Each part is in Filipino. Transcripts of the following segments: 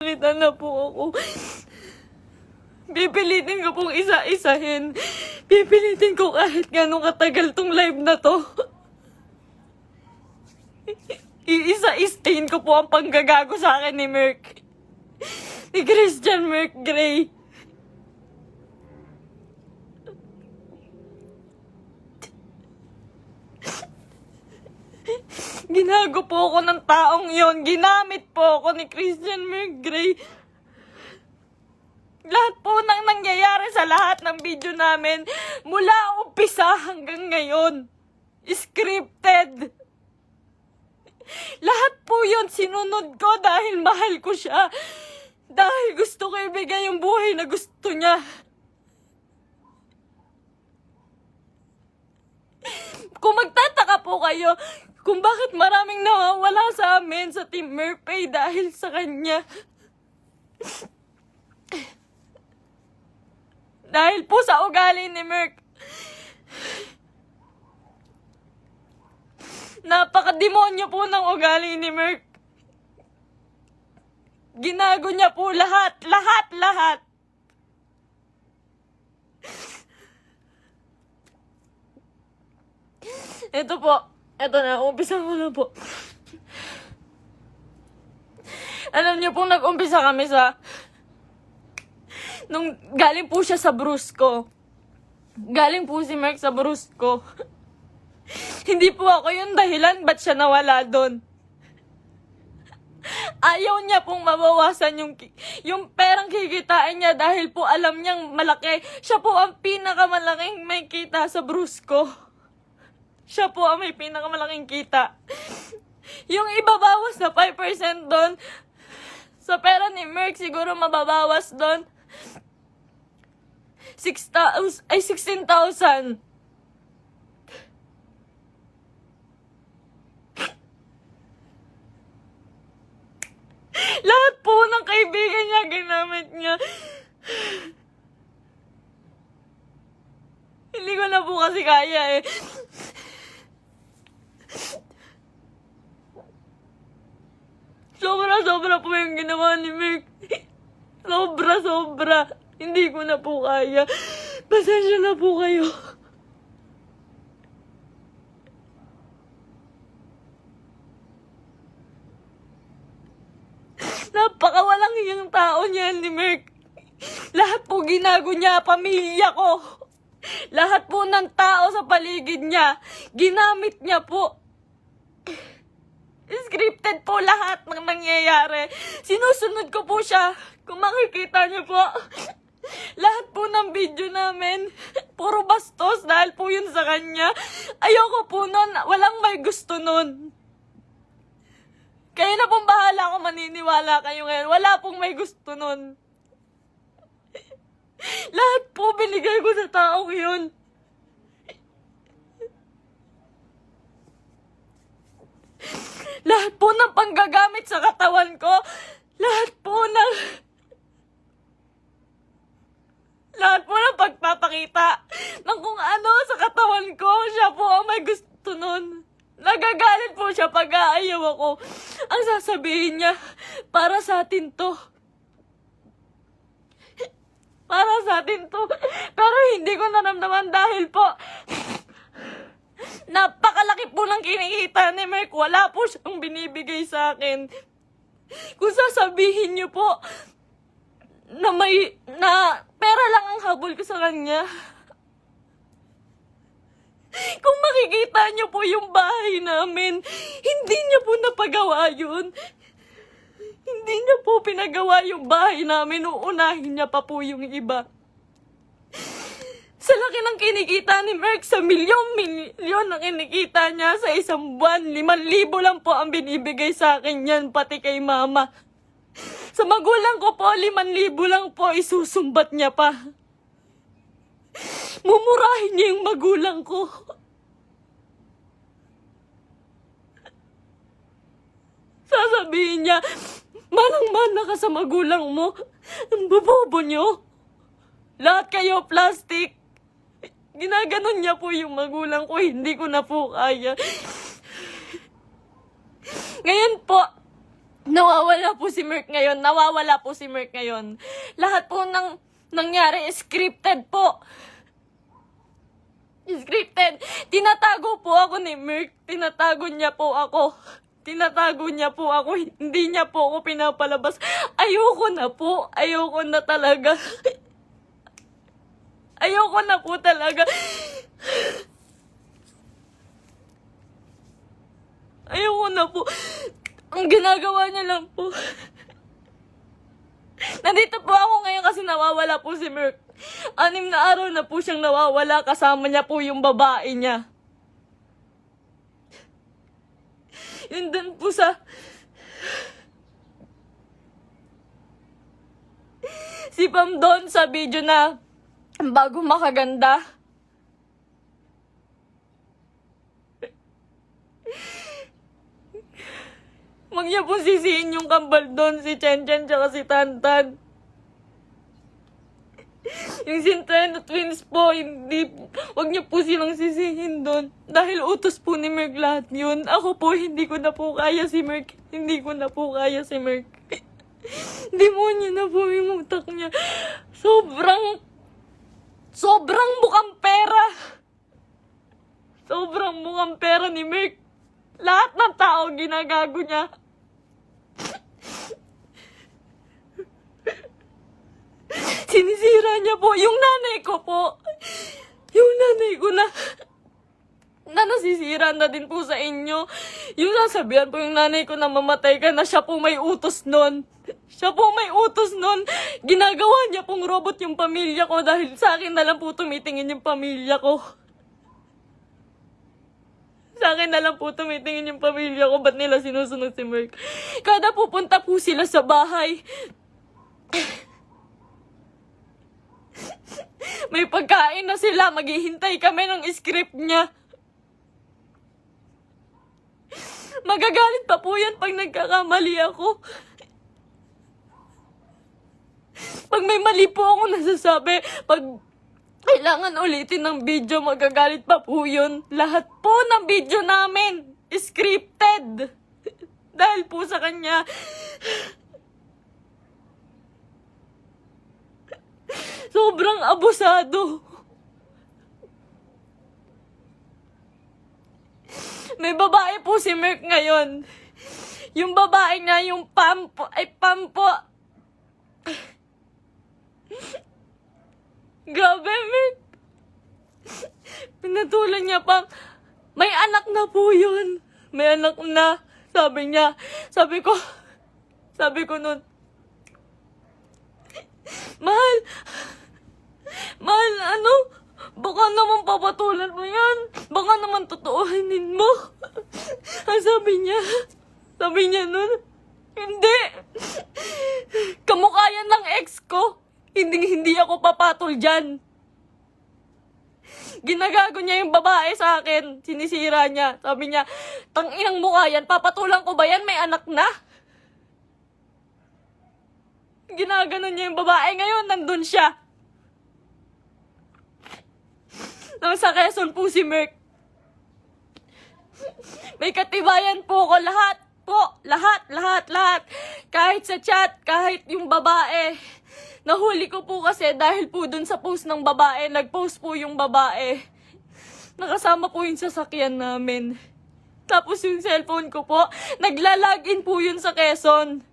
Kita na po ako. Pipilitin ko pong isa-isahin. Pipilitin ko kahit gano'ng katagal tong live na to. Iisa-isahin ko po ang panggagago sa akin ni Merc. Ni Christian Merc Gray. Ginago po ako ng taong yon. Ginamit po ako ni Christian Merc Gray. Lahat po ng nangyayari sa lahat ng video namin, mula umpisa hanggang ngayon, scripted. Lahat po yun sinunod ko dahil mahal ko siya. Dahil gusto ko ibigay yung buhay na gusto niya. Kung magtataka po kayo kung bakit maraming nawawala sa amin sa Team Merpay dahil sa kanya. Dahil po sa ugali ni Merc. Napakademonyo po ng ugali ni Merc. Ginago niya po lahat. Ito po. Ito na. Umpisa ko na po. Alam niyo po, nag-umpisa kami sa... Nung galing po siya sa Brusco. Galing po si Merc sa Brusco. Hindi po ako yung dahilan ba't siya nawala doon. Ayaw niya pong mabawasan yung perang kikitain niya dahil po alam niyang malaki. Siya po ang pinakamalaking may kita sa Brusco. Siya po ang may pinakamalaking kita. Yung ibabawas na 5% doon, sa pera ni Merc siguro mababawas doon 16,000. Lahat po ng kaibigan niya, ginamit niya. Hindi ko na po kasi kaya eh. Sobra po yung ginawa ni Merc. Sobra. Hindi ko na po kaya. Pasensya na po kayo. Napakawalang iyang tao niyan ni Merc. Lahat po ginago niya, pamilya ko. Lahat po ng tao sa paligid niya, ginamit niya po. Scripted po lahat ng nangyayari. Sinusunod ko po siya. Kung makikita niyo po, lahat po ng video namin, puro bastos dahil po yun sa kanya. Ayoko po nun, walang may gusto nun. Kayo na pong bahala kung maniniwala kayo ngayon. Wala pong may gusto nun. Lahat po binigay ko sa taong yun. Lahat po ng panggagamit sa katawan ko, lahat po ng pagpapakita ng kung ano sa katawan ko, siya po ang may gusto nun. Nagagalit po siya pag aayaw ako. Ang sasabihin niya, para sa atin to. Para sa atin to. Pero hindi ko naramdaman dahil po, napakalaki po ng kinikita ni Merc. Wala po siyang binibigay sa akin. Kung sasabihin niyo po na pera lang ang habol ko sa kanya. Kung makikita niyo po yung bahay namin, hindi niya po napagawa yun. Hindi niya po pinagawa yung bahay namin. Uunahin niya pa po yung iba. Sa laki ng kinikita ni Merc, sa milyon ang kinikita niya sa isang buwan. 5,000 lang po ang binibigay sa akin yan, pati kay mama. Sa magulang ko po, 5,000 lang po, isusumbat niya pa. Mumurahin niya yung magulang ko. Sasabihin niya, manang-mana ka sa magulang mo. Ang bobobo niyo. Lahat kayo plastic. Ginaganon niya po yung magulang ko, hindi ko na po kaya. Ngayon po, Nawawala po si Merk ngayon. Nawawala po si Merk ngayon. Lahat po ng nangyari scripted po. Scripted. Tinatago po ako ni Merk. Tinatago niya po ako. Tinatago niya po ako. Hindi niya po ako pinapalabas. Ayoko na po. Ayoko na talaga. Ayoko na po talaga. Ayoko na po. Ang ginagawa niya lang po. Nandito po ako ngayon kasi nawawala po si Merk. 6 na araw na po siyang nawawala. Kasama niya po yung babae niya. Yun dun po sa... Si Pam doon sa video na bago makaganda. Huwag niya po sisihin yung kambal doon, si Chen Chen tsaka si Tantan. Yung Centeno twins po, hindi, huwag niyo po silang sisihin doon. Dahil utos po ni Merk lahat yun. Ako po, hindi ko na po kaya si Merk. Hindi ko na po kaya si Merk. Demonyo na po yung utak niya. Sobrang mukhang pera. Sobrang mukhang pera ni Merk. Lahat ng tao ginagago niya. Sinisira niya po yung nanay ko po. Yung nanay ko na nasisira na din po sa inyo. Yung sasabihan po yung nanay ko na mamatay ka na, siya po may utos nun. Siya po may utos nun. Ginagawa niya pong robot yung pamilya ko dahil sa akin na lang po tumitingin yung pamilya ko. Sa akin na lang po tumitingin yung pamilya ko. Ba't nila sinusunod si Merk? Kada pupunta po sila sa bahay, may pagkain na sila. Maghihintay kami ng script niya. Magagalit pa po yan pag nagkakamali ako. Pag may mali po ako nasasabi, pag kailangan ulitin ng video, magagalit pa po yun. Lahat po ng video namin scripted. Dahil po sa kanya. Sobrang abusado. May babae po si Merk ngayon. Yung babae nga, yung Pam po. Grabe, Merk. Pinatulan niya pang, may anak na po yun. May anak na. Sabi niya. Sabi ko nun, Mahal, baka naman papatulan mo yan. Baka naman totoohanin mo. Ang sabi niya nun, hindi. Kamukha yan ng ex ko. Hindi ako papatol dyan. Ginagago niya yung babae sa akin. Sinisira niya. Sabi niya, tanginang mukha yan. Papatulan ko ba yan? May anak na. Ginaganon niya yung babae. Ngayon, nandun siya. Nang sa Quezon po si Merk. May katibayan po ko. Lahat po. Lahat. Kahit sa chat, kahit yung babae. Nahuli ko po kasi dahil po dun sa post ng babae. Nag-post po yung babae. Nakasama po yung sasakyan namin. Tapos yung cellphone ko po, nagla-login po yun sa Quezon.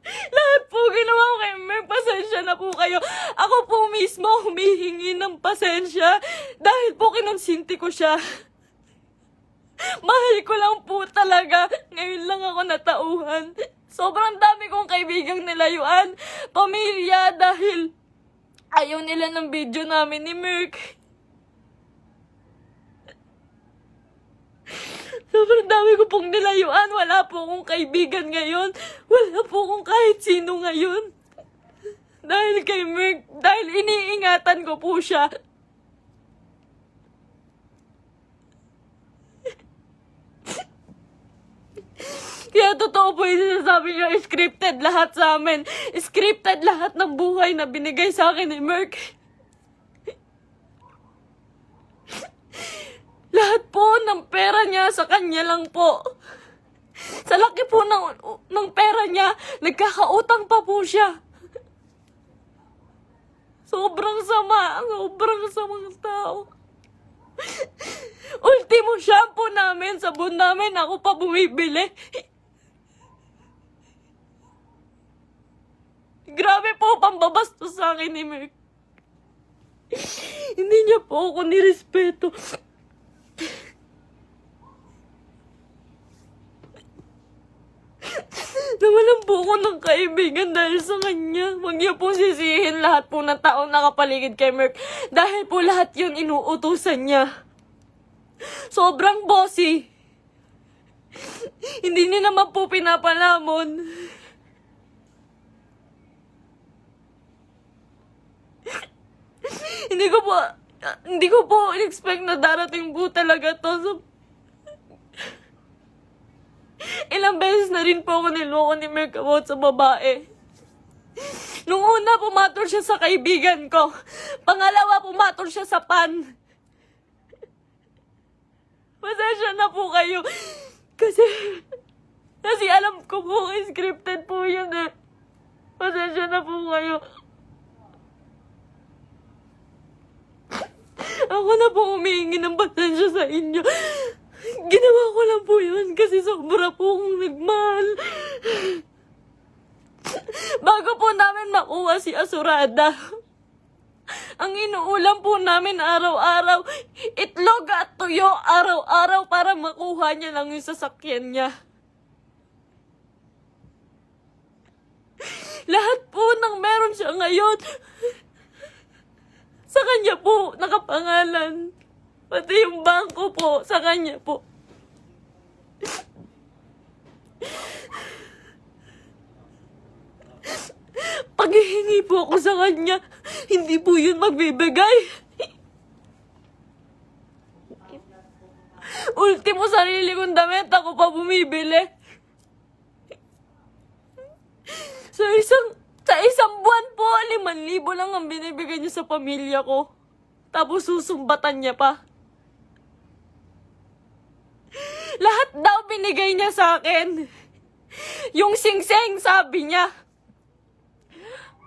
Lahat po ginawa ko kay Merk. Pasensya na po kayo. Ako po mismo humihingi ng pasensya dahil po kinonsinti ko siya. Mahal ko lang po talaga. Ngayon lang ako natauhan. Sobrang dami kong kaibigang nilayuan. Pamilya dahil ayaw nila ng video namin ni Merk. Sobrang dami ko pong nilayuan. Wala po akong kaibigan ngayon. Wala po akong kahit sino ngayon. Dahil kay Merk. Dahil iniingatan ko po siya. Kaya totoo po yung sinasabi niya, scripted lahat sa amin. Scripted lahat ng buhay na binigay sa akin ni Merk. Lahat po ng pera sa kanya lang po. Sa laki po ng pera niya, nagkakautang pa po siya. Sobrang samang tao. Ultimo shampoo namin, sabon namin, ako pa bumibili. Grabe po pambabastos sa akin ni Merk. Hindi niya po ako nirespeto. Nawalan po ako ng kaibigan dahil sa kanya. Huwag niya po sisihin lahat po ng taong nakapaligid kay Merk. Dahil po lahat yun inuutusan niya. Sobrang bossy. Hindi niya naman po pinapalamon. Hindi ko po in-expect na darating po talaga to. Ilang beses na rin po ako niloko ni Merk about sa babae. Nung una, pumatol siya sa kaibigan ko. Pangalawa, pumatol siya sa pan. Pasensya na po kayo. Kasi alam ko po, scripted po yun eh. Pasensya na po kayo. Ako na po humihingi ng pasensya sa inyo. Ginawa ko lang po yun kasi sobra po akong nagmahal. Bago po namin makuha si Asurada, ang inuulam po namin araw-araw, itlog at tuyo araw-araw para makuha niya lang yung sasakyan niya. Lahat po ng meron siya ngayon, sa kanya po nakapangalan. Pati yung bangko po, sa kanya po. Paghihingi po ako sa kanya, hindi po yun magbibigay. Ultimo sarili kong damit, ako pa bumibili. Sa isang buwan po, 5,000 lang ang binibigay niya sa pamilya ko. Tapos susumbatan niya pa. Lahat daw binigay niya sa akin. Yung singseng, sabi niya,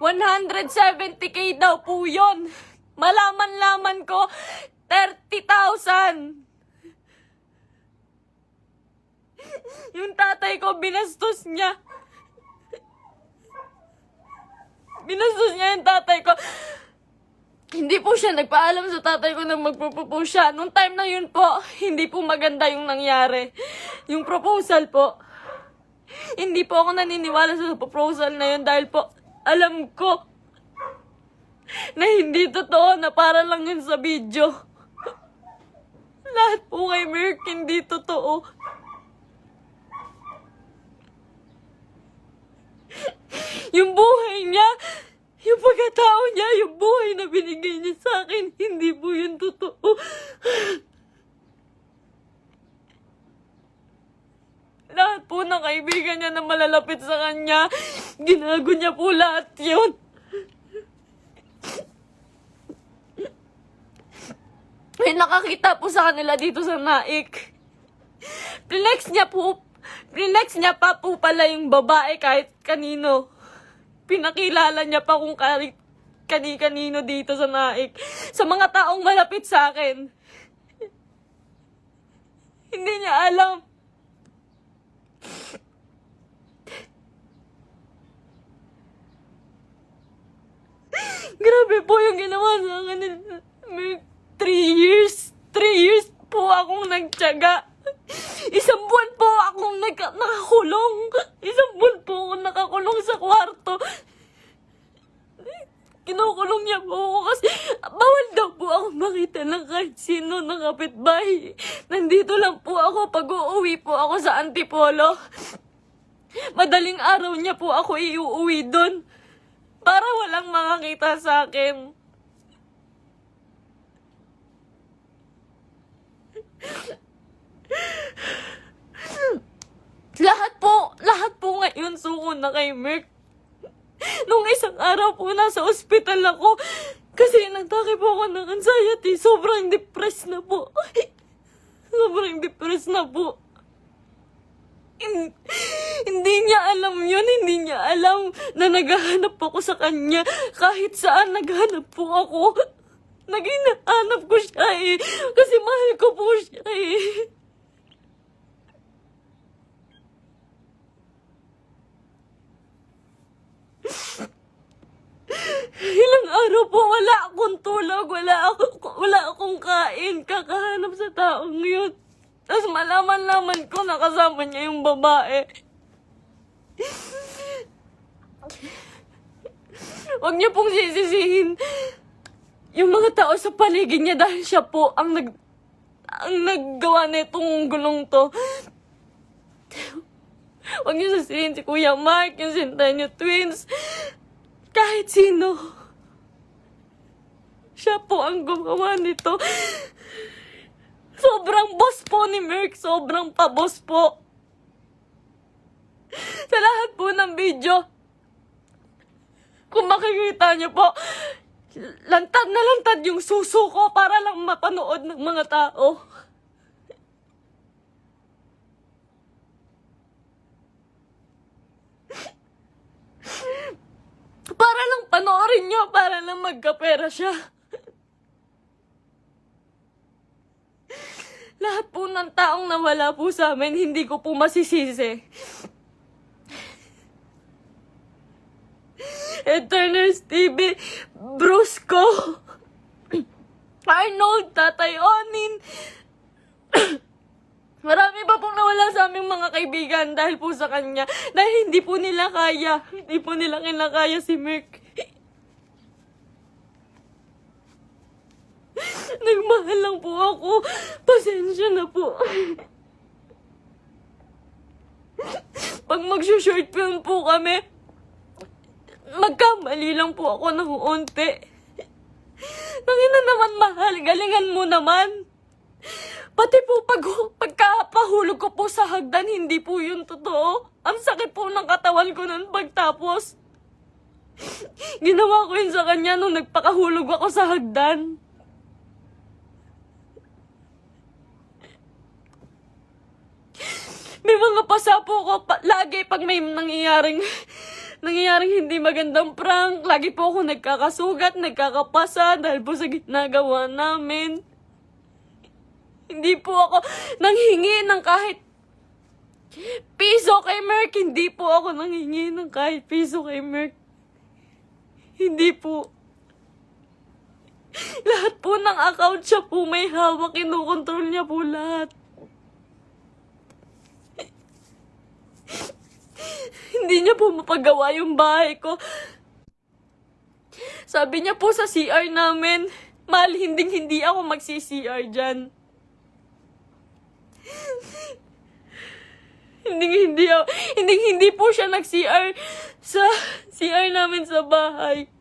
170K daw po yun. Malaman-laman ko, 30,000. Yung tatay ko, binastos niya. Binastos niya yung tatay ko. Hindi po siya nagpaalam sa tatay ko na magpropose siya. Nung time na yun po, hindi po maganda yung nangyari. Yung proposal po. Hindi po ako naniniwala sa proposal na yun dahil po alam ko na hindi totoo, na para lang yun sa video. Lahat po kay Merk hindi totoo. Yung buhay niya, yung pagkatao niya, yung buhay na binigay niya sa akin, hindi po yun totoo. Lahat po ng kaibigan niya na malalapit sa kanya, ginago niya po lahat yun. May nakakita po sa kanila dito sa Naik. Flex niya pa po pala yung babae kahit kanino. Pinakilala niya pa kung kani-kanino dito sa Naik. Sa mga taong malapit sa akin. Hindi niya alam. Grabe po yung ginawa sa akin. 3 years. 3 years po akong nagtiyaga. Isang buwan po akong nakakulong. Isang buwan po akong nakakulong sa kwarto. Kinukulong niya po ako kasi bawal daw po ako makita ng kahit sino ng kapitbahay. Nandito lang po ako pag uuwi po ako sa Antipolo. Madaling araw niya po ako iuuwi doon para walang makakita sa akin. Lahat po ngayon suko na kay Merk. Nung isang araw po nasa ospital ako kasi nagtake po ako ng anxiety. Sobrang depressed na po. Sobrang depressed na po. Hindi niya alam yun. Hindi niya alam na naghahanap ako sa kanya. Kahit saan naghahanap po ako. Naghahanap ko siya eh. Kasi mahal ko po siya eh. Ilang araw po wala akong tulog. Wala akong kain. Kakahanap sa taong yun. Tapos malaman-laman ko na kasama niya yung babae. Huwag niyo pong sisisihin yung mga tao sa paligid niya dahil siya po ang naggawa na itong gulong to. Huwag niyo sisisihin si Kuya Mark, yung Centennial Twins, kahit sino. Siya po ang gumawa nito. Sobrang boss po ni Merck. Sobrang pa-boss po. Sa lahat po ng video, kung makikita niyo po, lantad na lantad yung suso ko para lang mapanood ng mga tao. Para lang panoorin niyo, para lang magkapera siya. Lahat po ng taong nawala po sa amin, hindi ko po masisisi. Eterners TV, Brusco, Arnold, Tatay Onin. Marami pa pong nawala sa aming mga kaibigan dahil po sa kanya. Dahil hindi po nila kaya. Hindi po nila kinakaya si Merck. Nagmahal lang po ako. Pasensya na po. Pag mag-short film po kami, magkamali lang po ako ng unti. Nangina naman mahal, galingan mo naman. Pati po pagkapahulog ko po sa hagdan, hindi po yun totoo. Ang sakit po ng katawan ko nun pagtapos. Ginawa ko yun sa kanya nung nagpakahulog ako sa hagdan. May mga pasapo ko lagi pag may nangyayaring hindi magandang prank. Lagi po ako nagkakasugat, nagkakapasa dahil po sa ginagawa namin. Hindi po ako nanghingi ng kahit piso kay Merck. Hindi po ako nanghingi ng kahit piso kay Merck. Hindi po. Lahat po ng account siya po may hawak. Kinukontrol niya po lahat. Hindi niya po mapagawa yung bahay ko. Sabi niya po sa CR namin, mahal, hindi ako magsi-CR dyan. Hindi po siya nag-CR sa CR namin sa bahay.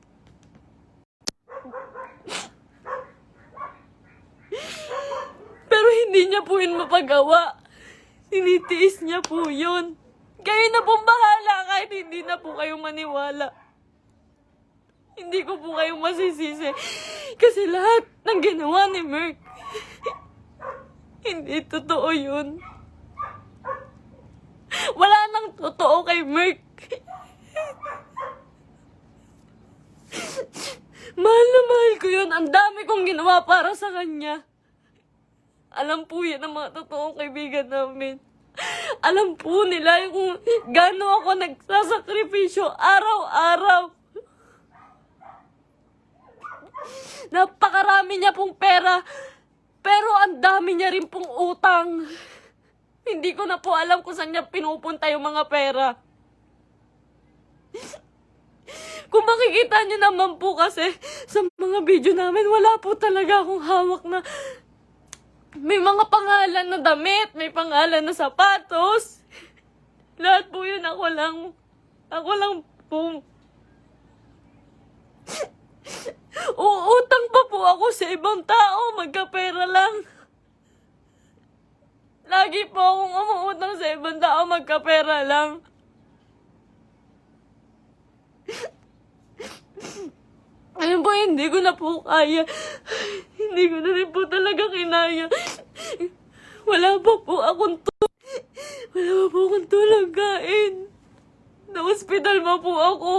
Pero hindi niya po yun mapagawa. Tinitiis niya po yun. Kayo na pong bahala kahit hindi na po kayo maniwala. Hindi ko po kayo masisisi. Kasi lahat ng ginawa ni Merck, hindi totoo yun. Wala nang totoo kay Merck. Mahal na mahal ko yun. Ang dami kong ginawa para sa kanya. Alam po yan ang mga totoong kaibigan namin. Alam po nila kung gaano ako nagsasakripisyo araw-araw. Napakarami niya pong pera, pero ang dami niya rin pong utang. Hindi ko na po alam kung saan niya pinupunta yung mga pera. Kung makikita niyo naman po kasi sa mga video namin, wala po talaga akong hawak na may mga pangalan na damit, may pangalan na sapatos. Lahat po yun ako lang po. Uutang pa po ako sa ibang tao, magkapera lang. Lagi po akong umuutang sa ibang tao, magkapera lang. Ayun po, hindi ko na po kaya. Hindi ko na rin po talaga kinaya. Wala pa po akong wala pa po akong tulang kain. Na-hospital pa po ako.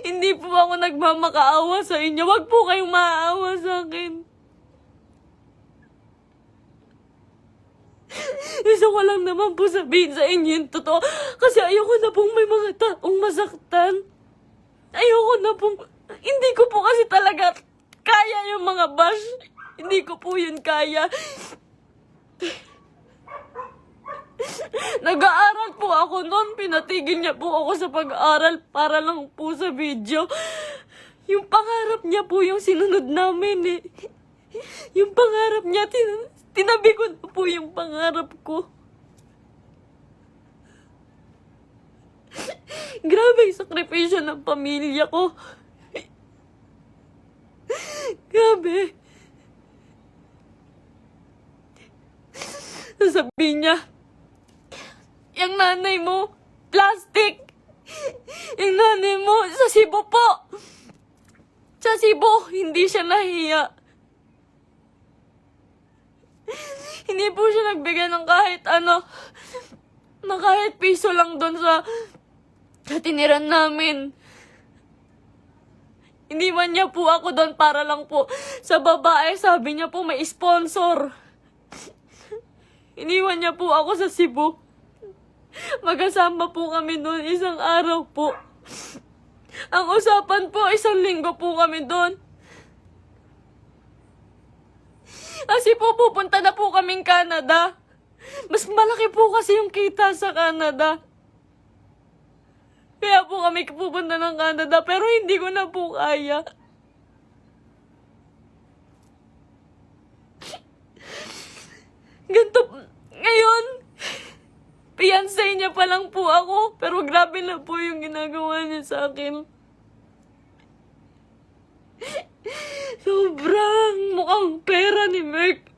Hindi po ako nagmamakaawa sa inyo. Wag po kayong maaawa sa akin. Gusto ko lang naman po sabihin sa inyo yung totoo. Kasi ayoko na pong may mga taong masaktan. Ayoko na pong... Hindi ko po kasi talaga kaya yung mga bash. Hindi ko po yun kaya. Nag-aaral po ako noon. Pinatigil niya po ako sa pag-aaral para lang po sa video. Yung pangarap niya po yung sinunod namin eh. Yung pangarap niya, tinabi ko na po yung pangarap ko. Grabe yung sakripisyo ng pamilya ko. Grabe. Sasabihin niya, yung nanay mo, plastic. Yung nanay mo, sa Cebu po. Sa Cebu, hindi siya nahiya. Hindi po siya nagbigay ng kahit ano, na kahit piso lang doon sa tiniran namin. Iniwan niya po ako doon para lang po sa babae. Sabi niya po may sponsor. Iniwan niya po ako sa Cebu. Magkasama po kami doon isang araw po. Ang usapan po, 1 linggo po kami doon. Kasi po pupunta na po kaming Canada. Mas malaki po kasi yung kita sa Canada. Kaya po kami pupunta ng Canada, pero hindi ko na po kaya. Ganito, ngayon, fiancé niya pa lang po ako, pero grabe na po yung ginagawa niya sa akin. Sobrang mukhang pera ni Merk.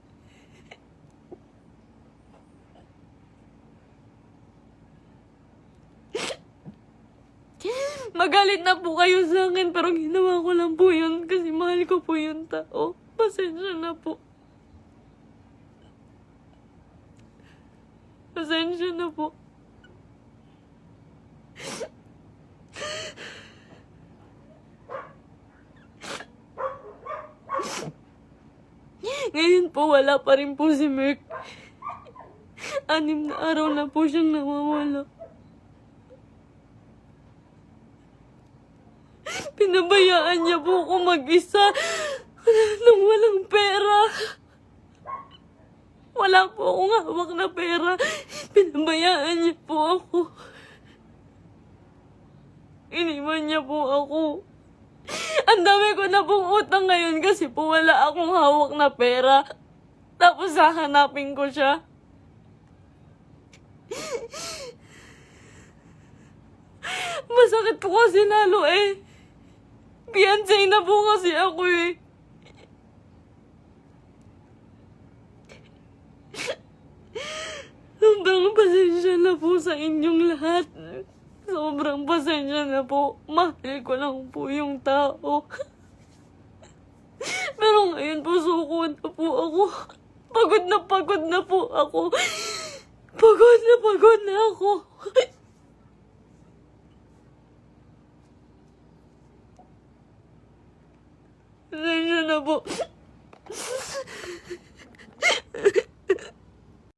Magalit na po kayo sa akin, pero ginawa ko lang po yun kasi mahal ko po yung tao. Pasensya na po. Pasensya na po. Ngayon po, wala pa rin po si Merk. 6 na araw na po siyang nawawala. Pinabayaan niya po ako mag-isa nang walang pera. Wala po akong hawak na pera. Pinabayaan niya po ako. Iniwan niya po ako. Ang dami ko na pong utang ngayon kasi po wala akong hawak na pera. Tapos hahanapin ko siya. Masakit po kasi lalo eh. Fiancé na po kasi ako eh. Sobrang pasensya na po sa inyong lahat. Sobrang pasensya na po. Mahal ko lang po yung tao. Pero ngayon po suko na po ako. Pagod na po ako. Pagod na ako. Pasensya na po.